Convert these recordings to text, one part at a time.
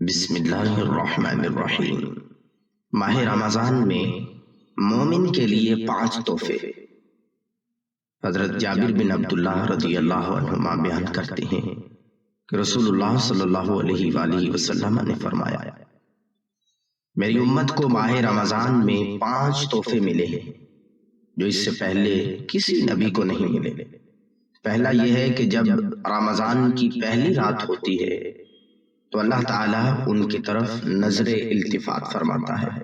بسم اللہ الرحمن الرحیم۔ ماہ رمضان میں مومن کے لیے 5 تحفے۔ حضرت جابر بن عبداللہ رضی اللہ عنہما بیان کرتے ہیں کہ رسول اللہ صلی اللہ علیہ وآلہ وسلم نے فرمایا، میری امت کو ماہ رمضان میں 5 تحفے ملے ہیں جو اس سے پہلے کسی نبی کو نہیں ملے۔ پہلا یہ ہے کہ جب رمضان کی پہلی رات ہوتی ہے تو اللہ تعالیٰ ان کی طرف نظر التفات فرماتا ہے،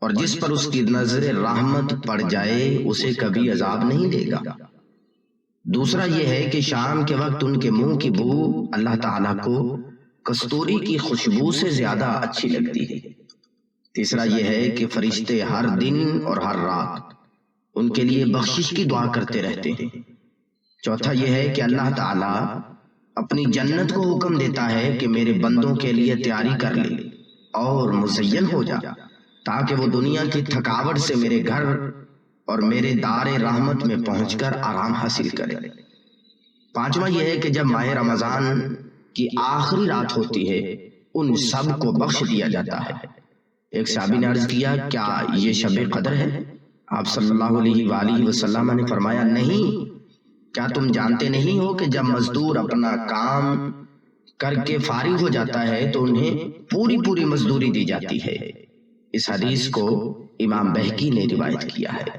اور جس پر اس کی نظر رحمت پڑ جائے اسے کبھی عذاب نہیں دے گا۔ دوسرا یہ ہے کہ شام کے وقت ان کے منہ کی بو اللہ تعالیٰ کو کستوری کی خوشبو سے زیادہ اچھی لگتی ہے۔ تیسرا یہ ہے کہ فرشتے ہر دن اور ہر رات ان کے لیے بخشش کی دعا کرتے رہتے ہیں۔ چوتھا یہ ہے کہ اللہ تعالیٰ اپنی جنت کو حکم دیتا ہے کہ میرے بندوں کے لیے تیاری کر لے اور مزین ہو جا، تاکہ وہ دنیا کی تھکاوٹ سے میرے گھر اور میرے دار رحمت میں پہنچ کر آرام حاصل کرے۔ پانچواں یہ ہے کہ جب ماہ رمضان کی آخری رات ہوتی ہے ان سب کو بخش دیا جاتا ہے۔ ایک صحابی نے عرض کیا، کیا یہ شب قدر ہے؟ آپ صلی اللہ علیہ وآلہ وسلم نے فرمایا، نہیں، کیا تم جانتے نہیں ہو کہ جب مزدور اپنا کام کر کے فارغ ہو جاتا ہے تو انہیں پوری مزدوری دی جاتی ہے۔ اس حدیث کو امام بہقی نے روایت کیا ہے۔